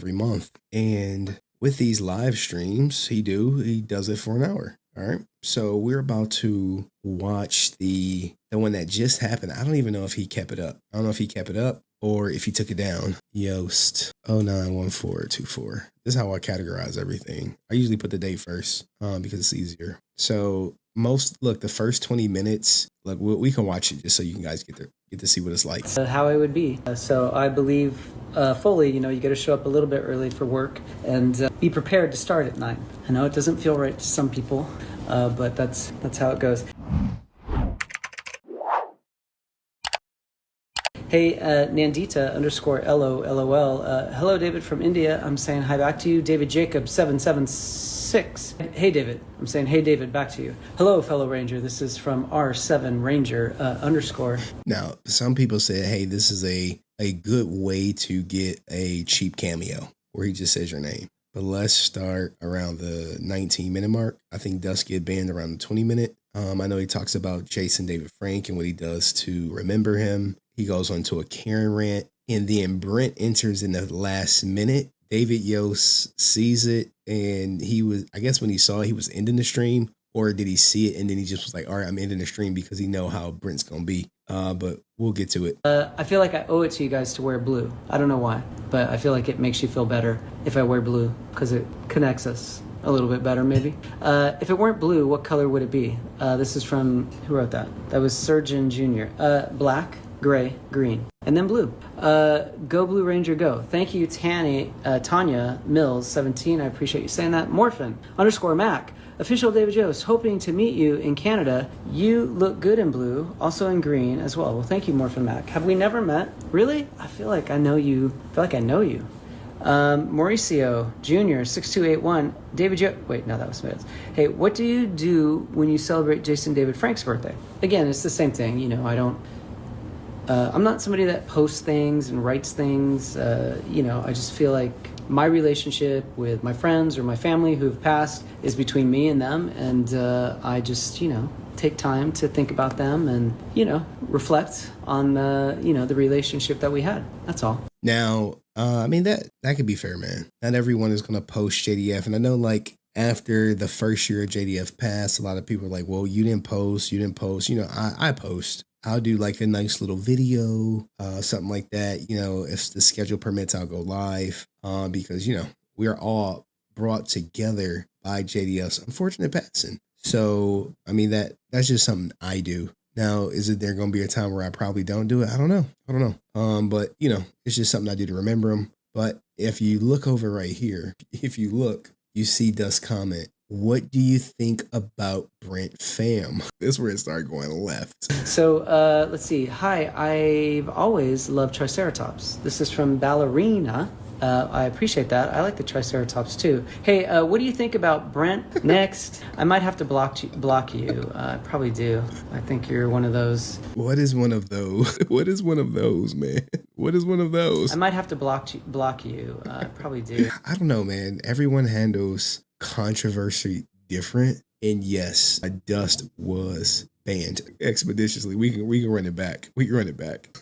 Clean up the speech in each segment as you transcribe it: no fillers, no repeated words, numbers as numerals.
every month. And with these live streams, he does it for an hour. All right. So we're about to watch the one that just happened. I don't even know if he kept it up. I don't know if he kept it up or if he took it down. Yost 091424. This is how I categorize everything. I usually put the date first because it's easier. So the first 20 minutes, look, we can watch it just so you guys get to see what it's like. How it would be. So I believe fully, you got to show up a little bit early for work and be prepared to start at 9. I know it doesn't feel right to some people, but that's how it goes. Hey, Nandita _LOLOL. Hello, David from India. I'm saying hi back to you. David Jacob 776. Hey, David. I'm saying hey, David, back to you. Hello, fellow Ranger. This is from R7 Ranger _ Now, some people said, hey, this is a good way to get a cheap cameo where he just says your name. But let's start around the 19-minute mark. I think Dust get banned around the 20-minute. I know he talks about Jason David Frank and what he does to remember him. He goes on to a Karen rant, and then Brent enters in the last minute. David Yost sees it, and I guess when he saw it, he was ending the stream, or did he see it and then he just was like, all right, I'm ending the stream because he know how Brent's going to be. But we'll get to it. I feel like I owe it to you guys to wear blue. I don't know why, but I feel like it makes you feel better if I wear blue because it connects us a little bit better, maybe. If it weren't blue, what color would it be? This is from, who wrote that? That was Surgeon Jr. Black, gray, green, and then blue. Go Blue Ranger, go. Thank you, Tanya Mills 17. I appreciate you saying that. Morphin _Mac. Official David Yost, hoping to meet you in Canada. You look good in blue, also in green as well. Well, thank you, Morphin Mac. Have we never met? Really? I feel like I know you. Mauricio Jr. 6281. David wait, no, that was Smith. Hey, what do you do when you celebrate Jason David Frank's birthday? Again, it's the same thing. I'm not somebody that posts things and writes things. I just feel like my relationship with my friends or my family who've passed is between me and them. And I just, take time to think about them and, reflect on, the relationship that we had. That's all. Now, that could be fair, man. Not everyone is going to post JDF. And I know, after the first year of JDF passed, a lot of people are like, well, you didn't post. I post. I'll do a nice little video, something like that. If the schedule permits, I'll go live because, we are all brought together by JDF's unfortunate passing. So, that's just something I do. Now, is it there going to be a time where I probably don't do it? I don't know. But, it's just something I do to remember him. But if you look over right here, you see Dust comment, what do you think about Brent fam? This is where it started going left. So let's see. Hi, I've always loved Triceratops. This is from Ballerina. I appreciate that. I like the Triceratops too. Hey, what do you think about Brent next? I might have to block you. I probably do. I think you're one of those. What is one of those? What is one of those, man? What is one of those? I might have to block you. I probably do. I don't know, man. Everyone handles controversy different. And yes, Dust was banned expeditiously. We can run it back.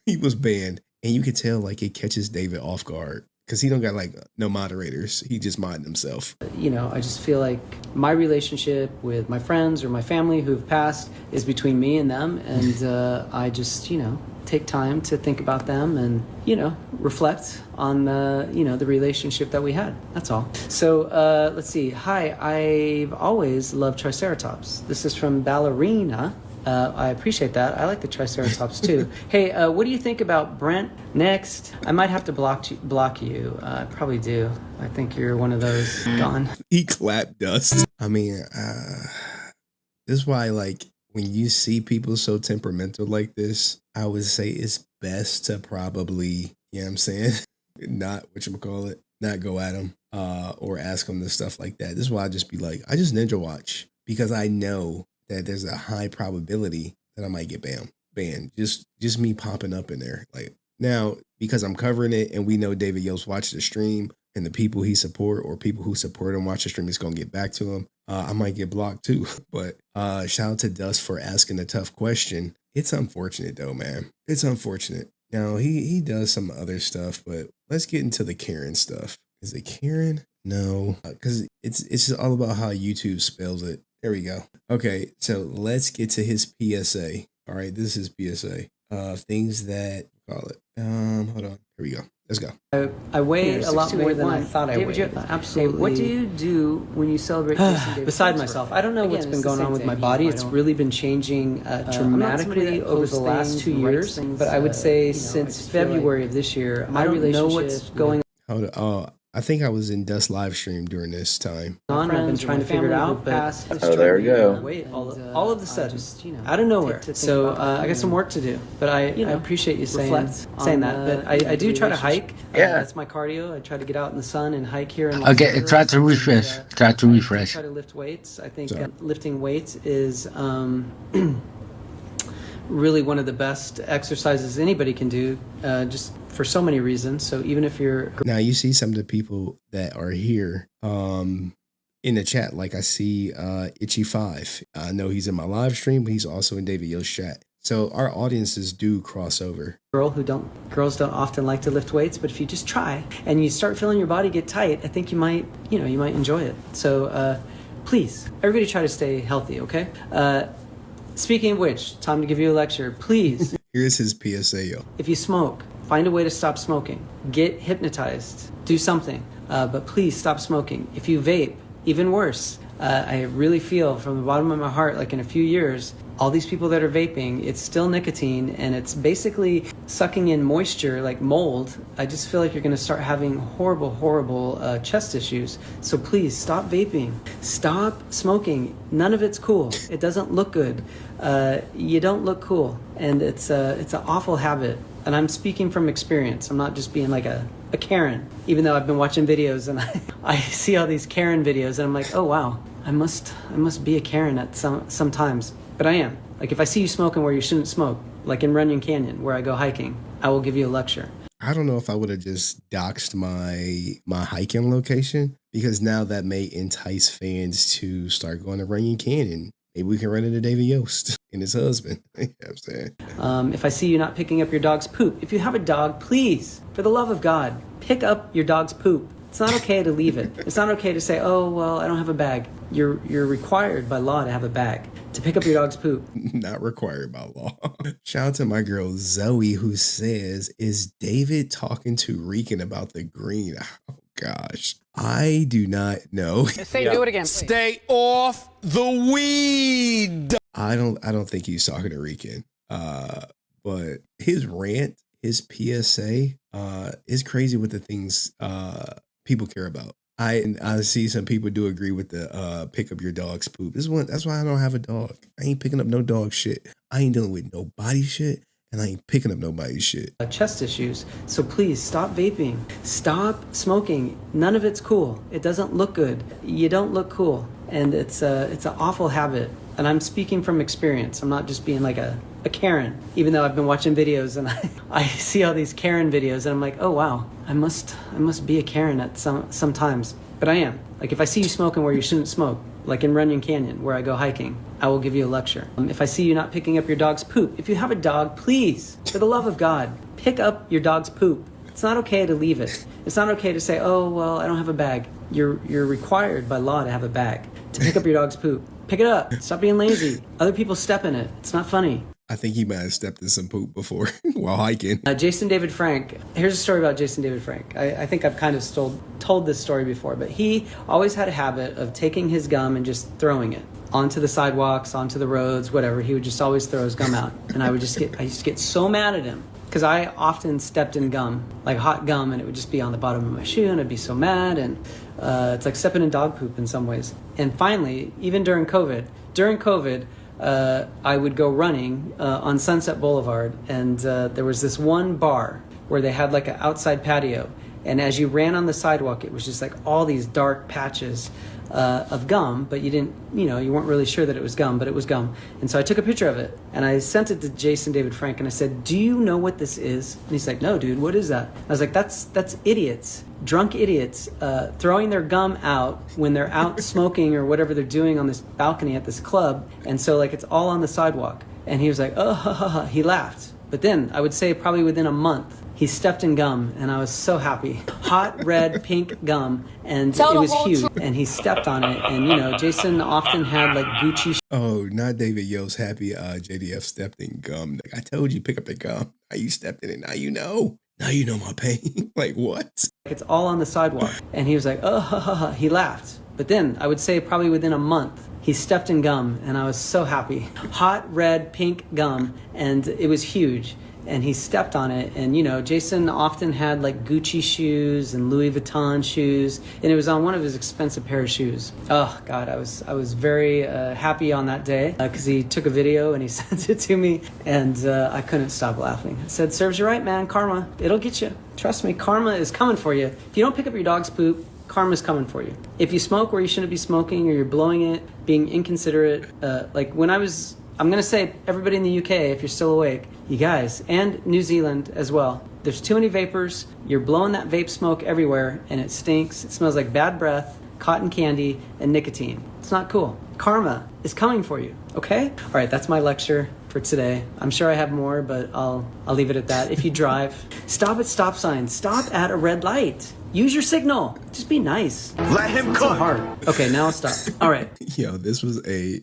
He was banned. And you could tell it catches David off guard. Because he don't got no moderators. He just modding himself. I just feel like my relationship with my friends or my family who've passed is between me and them. And I just, take time to think about them and, reflect on the relationship that we had. That's all. So let's see. Hi, I've always loved Triceratops. This is from Ballerina. I appreciate that. I like the Triceratops too. Hey, what do you think about Brent next? I might have to block you. I probably do. I think you're one of those. Gone. He clapped Dust. This is why, when you see people so temperamental like this, I would say it's best to probably, not not go at them or ask them the stuff like that. This is why I just be I just ninja watch because I know that there's a high probability that I might get banned. Just me popping up in there. Now, because I'm covering it and we know David Yost watched the stream and the people he support or people who support him watch the stream is going to get back to him, I might get blocked too. But shout out to Dust for asking a tough question. It's unfortunate though, man. It's unfortunate. Now, he does some other stuff, but let's get into the Karen stuff. Is it Karen? No, because it's just all about how YouTube spells it. There we go. Okay, so let's get to his PSA. All right, this is PSA. Things that call it. Hold on. Here we go. Let's go. I weigh a lot more than I thought I weighed. Absolutely. What do you do when you celebrate beside myself? I don't know what's been going on with my body. It's really been changing dramatically over the last 2 years. But I would say since February of this year, I don't know what's going Hold on. I think I was in Dust live stream during this time. on. I've been trying to figure it out, but Oh, there we go. wait, all of a sudden, out of nowhere. So I got some work to do, but I appreciate you saying that. But I do try to hike. Yeah. That's my cardio. I try to get out in the sun and hike here. In Okay, try to refresh. Try to refresh. Try to lift weights. I think Sorry. lifting weights is really one of the best exercises anybody can do, just for so many reasons. So even if you're Now you see some of the people that are here in the chat. Like I see Itchy5. I know he's in my live stream, but he's also in David Yost chat. So our audiences do cross over. girls don't often like to lift weights, but if you just try and you start feeling your body get tight, I think you might enjoy it. So please, everybody try to stay healthy, okay? Speaking of which, time to give you a lecture. Please, Here's his PSA, yo. if you smoke, find a way to stop smoking. Get hypnotized. Do something. But please stop smoking. If you vape, even worse. I really feel from the bottom of my heart, like in a few years, all these people that are vaping, it's still nicotine and it's basically sucking in moisture like mold. I just feel like you're going to start having horrible chest issues. So please stop vaping. Stop smoking. None of it's cool. It doesn't look good. You don't look cool. And it's an awful habit. And I'm speaking from experience. I'm not just being like a Karen, even though I've been watching videos and I see all these Karen videos and I'm like, oh wow, I must be a Karen at sometimes. But I am. Like if I see you smoking where you shouldn't smoke, like in Runyon Canyon where I go hiking, I will give you a lecture. I don't know if I would have just doxed my hiking location, because now that may entice fans to start going to Runyon Canyon. Maybe we can run into David Yost and his husband. You know what I'm saying? If I see you not picking up your dog's poop, if you have a dog, please, for the love of God, pick up your dog's poop. It's not okay to leave it. It's not okay to say, oh, well, I don't have a bag. You're required by law to have a bag, to pick up your dog's poop. Not required by law. Shout out to my girl Zoe, who says, is David talking to Reekin about the green? Oh gosh, I do not know. Say do it again. Please. Stay off the weed. I don't think he's talking to Reekin. But his rant, his PSA, is crazy with the things people care about. I see some people do agree with the pick up your dog's poop. That's why I don't have a dog. I ain't picking up no dog shit. I ain't dealing with nobody shit, and I ain't picking up nobody's shit. Chest issues. So please stop vaping. Stop smoking. None of it's cool. It doesn't look good. You don't look cool. And it's an awful habit. And I'm speaking from experience. I'm not just being like a Karen, even though I've been watching videos and I see all these Karen videos and I'm like, oh wow, I must be a Karen at sometimes. But I am. Like if I see you smoking where you shouldn't smoke, like in Runyon Canyon where I go hiking, I will give you a lecture. If I see you not picking up your dog's poop, if you have a dog, please, for the love of God, pick up your dog's poop. It's not okay to leave it. It's not okay to say, oh, well, I don't have a bag. You're required by law to have a bag, to pick up your dog's poop. Pick it up. Stop being lazy. Other people step in it. It's not funny. I think he might have stepped in some poop before while hiking. Jason David Frank. Here's a story about Jason David Frank. I think I've kind of told this story before, but he always had a habit of taking his gum and just throwing it onto the sidewalks, onto the roads, whatever. He would just always throw his gum out. And I used to get so mad at him because I often stepped in gum, like hot gum, and it would just be on the bottom of my shoe and I'd be so mad. And it's like stepping in dog poop in some ways. And finally, even during COVID, I would go running on Sunset Boulevard, and there was this one bar where they had like an outside patio, and as you ran on the sidewalk, it was just like all these dark patches of gum, but you weren't really sure that it was gum, but it was gum. And so I took a picture of it and I sent it to Jason David Frank and I said, do you know what this is? And he's like, no, dude, what is that? I was like, that's idiots, drunk idiots, throwing their gum out when they're out smoking or whatever they're doing on this balcony at this club. And so like, it's all on the sidewalk. And he was like, oh, ha, ha, ha. He laughed. But then I would say probably within a month, He stepped in gum, and I was so happy. Hot, red, pink gum, and it was huge. And he stepped on it, and, you know, Jason often had, like, Gucci. Oh, not David Yost. Happy JDF stepped in gum. Like, I told you, pick up the gum. Now you stepped in it. Now you know. Now you know my pain. Like, what? It's all on the sidewalk. And he was like, oh, ha, ha, ha. He laughed. But then, I would say probably within a month, he stepped in gum, and I was so happy. Hot, red, pink gum, and it was huge. And he stepped on it, and, you know, Jason often had, like, Gucci shoes and Louis Vuitton shoes, and it was on one of his expensive pair of shoes. Oh, God, I was very happy on that day, because he took a video and he sent it to me, and I couldn't stop laughing. I said, serves you right, man, karma, it'll get you. Trust me, karma is coming for you. If you don't pick up your dog's poop, karma's coming for you. If you smoke where you shouldn't be smoking, or you're blowing it, being inconsiderate, like when I'm going to say, everybody in the UK, if you're still awake, you guys, and New Zealand as well, there's too many vapors, you're blowing that vape smoke everywhere, and it stinks, it smells like bad breath, cotton candy, and nicotine. It's not cool. Karma is coming for you, okay? All right, that's my lecture for today. I'm sure I have more, but I'll leave it at that. If you drive, stop at stop signs, stop at a red light. Use your signal. Just be nice. Let him It's cook. so hard. Okay, now I'll stop. All right. Yo, this was a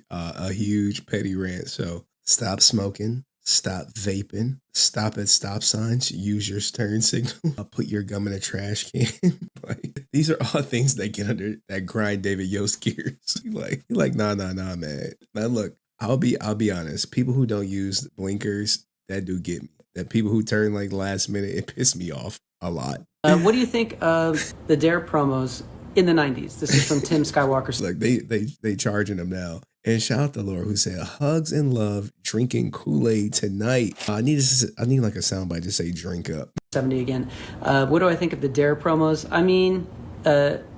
huge petty rant. So stop smoking, stop vaping, stop at stop signs, use your turn signal, put your gum in a trash can. Like, these are all things that get under that grind David Yost gears. He like, nah, man. Now look, I'll be honest. People who don't use blinkers, that do get me. That people who turn like last minute, it piss me off a lot. What do you think of the Dare promos in the 90s? This is from Tim Skywalker. Like they charging them now. And shout out to Laura who said, hugs and love, drinking Kool-Aid tonight. I need like a soundbite to say drink up. 70 again. What do I think of the Dare promos? I mean,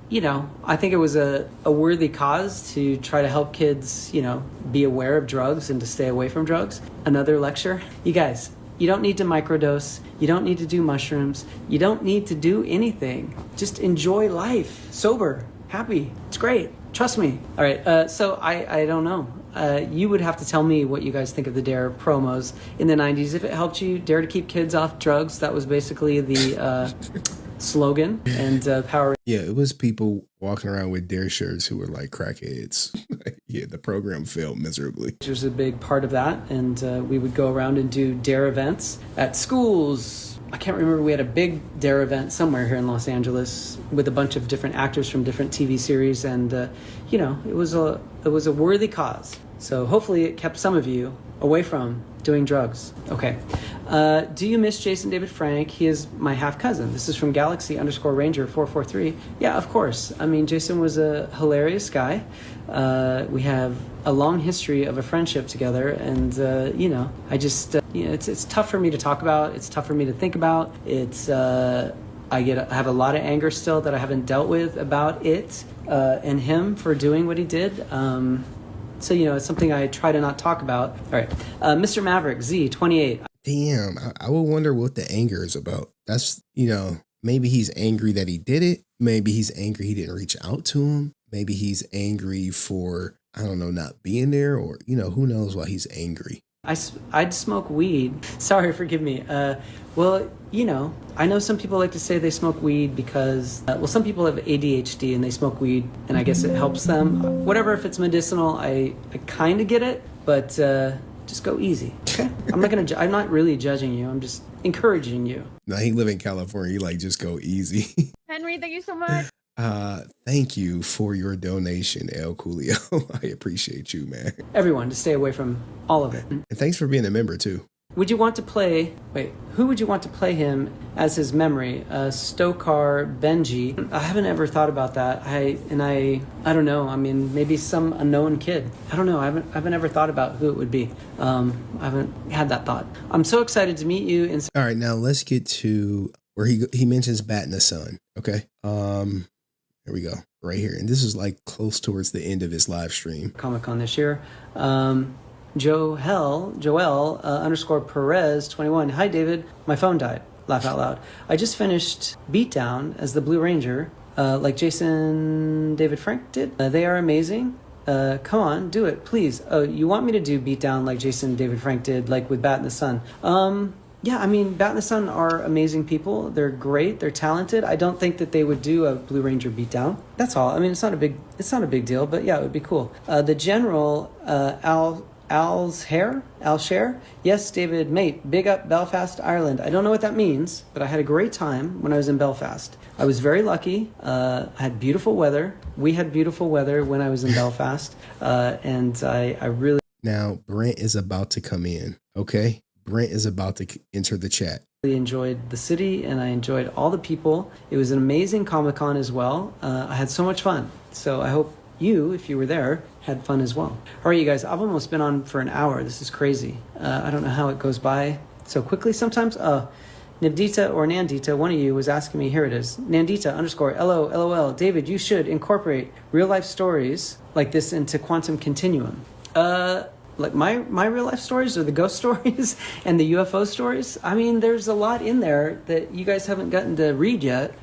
you know, I think it was a worthy cause to try to help kids, you know, be aware of drugs and to stay away from drugs. Another lecture. You guys, you don't need to microdose. You don't need to do mushrooms. You don't need to do anything. Just enjoy life. Sober. Happy. It's great. Trust me. All right. So I don't know. You would have to tell me what you guys think of the Dare promos in the 90s. If it helped you dare to keep kids off drugs, that was basically the slogan and power. Yeah, it was people walking around with Dare shirts who were like crackheads. Yeah, the program failed miserably. There's a big part of that, and we would go around and do Dare events at schools. I can't remember, we had a big Dare event somewhere here in Los Angeles with a bunch of different actors from different TV series, and you know, it was a worthy cause. So hopefully it kept some of you away from doing drugs. Okay. Do you miss Jason David Frank? He is my half cousin. This is from Galaxy_Ranger443. Yeah, of course. I mean, Jason was a hilarious guy. We have a long history of a friendship together, and you know, I just you know, it's tough for me to talk about. It's tough for me to think about. It's I have a lot of anger still that I haven't dealt with about it and him for doing what he did. So, you know, it's something I try to not talk about. All right. Mr. Maverick, Z28. Damn, I would wonder what the anger is about. That's, you know, maybe he's angry that he did it. Maybe he's angry he didn't reach out to him. Maybe he's angry for, I don't know, not being there, or, you know, who knows why he's angry. I'd smoke weed. Sorry, forgive me. Well, you know, I know some people like to say they smoke weed because, well, some people have ADHD and they smoke weed, and I guess it helps them. Whatever, if it's medicinal, I kind of get it, but just go easy, okay? I'm not really judging you. I'm just encouraging you. Now, he live in California. He like, just go easy. Henry, thank you so much. Thank you for your donation, El Coolio. I appreciate you, man. Everyone, to stay away from all of it. And thanks for being a member, too. Would you want to play, who would you want to play him as his memory? Stokar Benji. I haven't ever thought about that. I don't know. I mean, maybe some unknown kid. I don't know. I haven't ever thought about who it would be. I haven't had that thought. I'm so excited to meet you. All right, now let's get to where he mentions Bat in the Sun. Okay. Here we go. Right here. And this is like close towards the end of his live stream. Comic-Con this year. Joel _ Perez 21. Hi, David. My phone died. Laugh out loud. I just finished Beatdown as the Blue Ranger, like Jason David Frank did. They are amazing. Come on, do it, please. Oh, you want me to do Beatdown like Jason David Frank did, like with Bat in the Sun? Yeah, I mean, Bat and the Sun are amazing people. They're great. They're talented. I don't think that they would do a Blue Ranger beatdown. That's all. I mean, it's not a big deal, but yeah, it would be cool. The General, Al Sher. Yes, David, mate, big up Belfast, Ireland. I don't know what that means, but I had a great time when I was in Belfast. I was very lucky. I had beautiful weather. We had beautiful weather when I was in Belfast. And I really... Now, Brent is about to come in, okay? Brent is about to enter the chat. really enjoyed the city and I enjoyed all the people. It was an amazing Comic-Con as well. I had so much fun. So I hope you, if you were there, had fun as well. All right, you guys, I've almost been on for an hour. This is crazy. I don't know how it goes by so quickly sometimes. Nandita or Nandita, one of you was asking me, here it is, Nandita_LOL. David, you should incorporate real life stories like this into Quantum Continuum. Like my real life stories or the ghost stories and the UFO stories. I mean, there's a lot in there that you guys haven't gotten to read yet.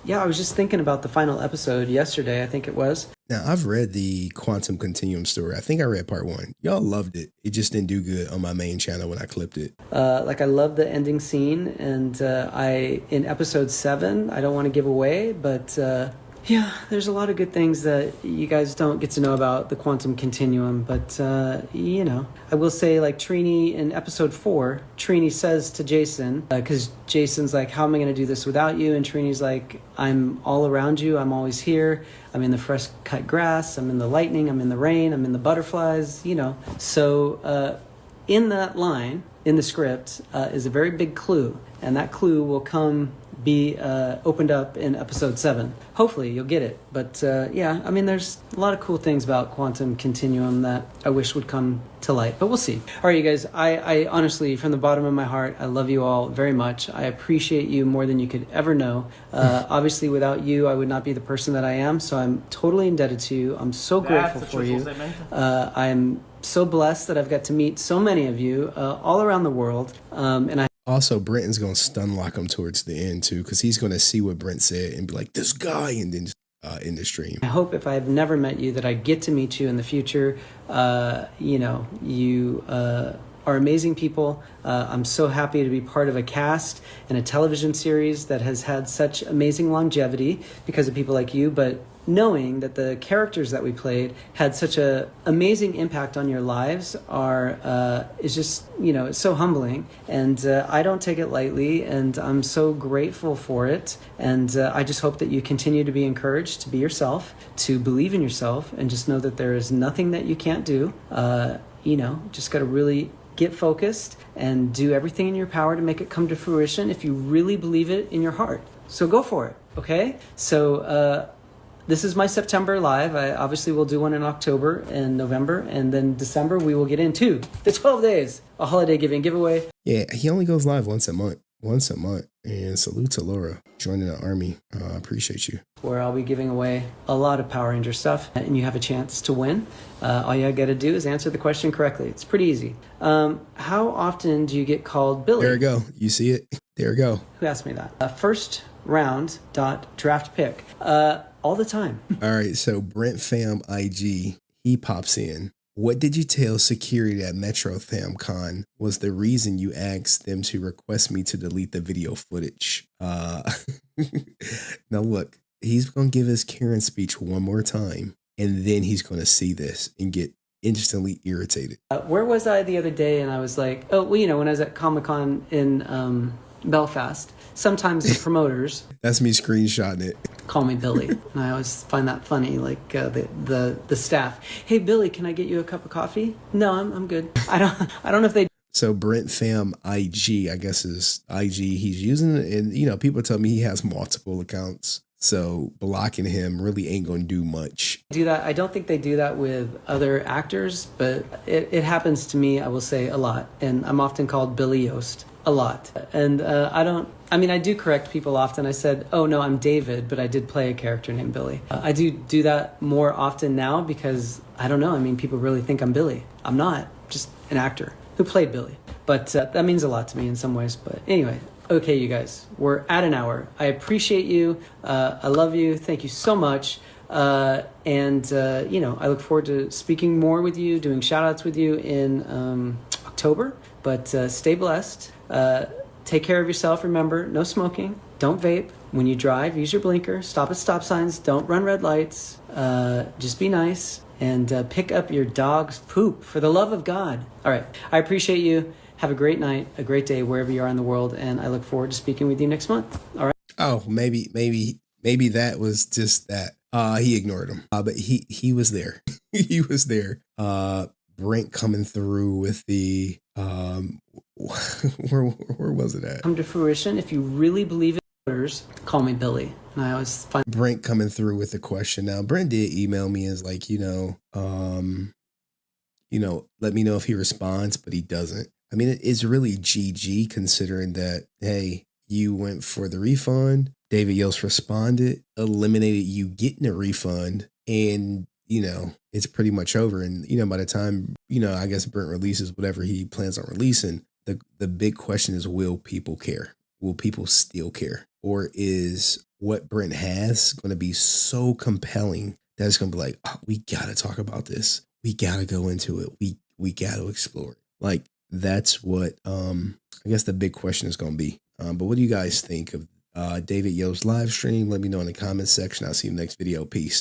Yeah, I was just thinking about the final episode yesterday, I think it was. Now, I've read the Quantum Continuum story. I think I read part 1. Y'all loved it. It just didn't do good on my main channel when I clipped it. Like, I love the ending scene. And in episode 7, I don't want to give away, but yeah, there's a lot of good things that you guys don't get to know about the Quantum Continuum. But, you know, I will say, like, Trini in episode 4, Trini says to Jason, because Jason's like, how am I going to do this without you? And Trini's like, I'm all around you. I'm always here. I'm in the fresh cut grass. I'm in the lightning. I'm in the rain. I'm in the butterflies, you know. So in that line, in the script, is a very big clue. And that clue will be opened up in episode 7. Hopefully you'll get it. But yeah, I mean, there's a lot of cool things about Quantum Continuum that I wish would come to light, but we'll see. All right, you guys, I honestly, from the bottom of my heart, I love you all very much. I appreciate you more than you could ever know. Obviously, without you, I would not be the person that I am, so I'm totally indebted to you. I'm so grateful for you. I'm so blessed that I've got to meet so many of you all around the world, and I also, Brenton's going to stun lock him towards the end, too, because he's going to see what Brent said and be like, this guy, and then in the stream. I hope if I've never met you that I get to meet you in the future. You know, you are amazing people. I'm so happy to be part of a cast and a television series that has had such amazing longevity because of people like you, but knowing that the characters that we played had such a amazing impact on your lives is just, you know, it's so humbling, and I don't take it lightly, and I'm so grateful for it, and I just hope that you continue to be encouraged to be yourself, to believe in yourself, and just know that there is nothing that you can't do. You know, just got to really get focused and do everything in your power to make it come to fruition if you really believe it in your heart. So go for it, okay? So this is my September live. I obviously will do one in October and November, and then December we will get into the 12 days, a holiday giving giveaway. Yeah, he only goes live once a month. And salute to Laura joining the army. I appreciate you. Where I'll be giving away a lot of Power Ranger stuff, and you have a chance to win. All you got to do is answer the question correctly. It's pretty easy. How often do you get called Billy? There we go. You see it? There we go. Who asked me that? First round draft pick. All the time. All right, so Brent Fam IG, he pops in. What did you tell security at Metro Fam Con was the reason you asked them to request me to delete the video footage? Now look, he's going to give his Karen speech one more time, and then he's going to see this and get instantly irritated. Where was I the other day? And I was like, oh, well, you know, when I was at Comic-Con in Belfast, sometimes the promoters that's me screenshotting it, call me Billy, and I always find that funny. Like the staff, hey Billy, can I get you a cup of coffee? No, I'm good. I don't know if they. So Brent Fam IG, I guess is IG he's using, and you know, people tell me he has multiple accounts, so blocking him really ain't gonna do much. Do that. I don't think they do that with other actors, but it happens to me, I will say, a lot, and I'm often called Billy Yost a lot, and I do correct people often. I said, oh no, I'm David, but I did play a character named Billy. I do that more often now because, I don't know, I mean, people really think I'm Billy. I'm not, just an actor who played Billy. But that means a lot to me in some ways. But anyway, okay, you guys, we're at an hour. I appreciate you. I love you. Thank you so much. And you know, I look forward to speaking more with you, doing shout outs with you in October. But stay blessed. Take care of yourself. Remember, no smoking. Don't vape. When you drive, use your blinker. Stop at stop signs. Don't run red lights. Just be nice. And pick up your dog's poop, for the love of God. All right. I appreciate you. Have a great night, a great day, wherever you are in the world. And I look forward to speaking with you next month. All right. Oh, maybe that was just that. He ignored him. But he was there. He was there. Brent coming through with the where was it at? Come to fruition. If you really believe in others, call me Billy. And I always find Brent coming through with the question. Now, Brent did email me as like, let me know if he responds, but he doesn't. I mean, it's really GG considering that, hey, you went for the refund. David Yost responded, eliminated you getting a refund, and, it's pretty much over. And, by the time, I guess Brent releases whatever he plans on releasing, the big question is, will people care? Will people still care? Or is what Brent has going to be so compelling that it's going to be like, oh, we got to talk about this. We got to go into it. We got to explore it. Like, that's what I guess the big question is going to be. But what do you guys think of David Yost's live stream? Let me know in the comments section. I'll see you next video. Peace.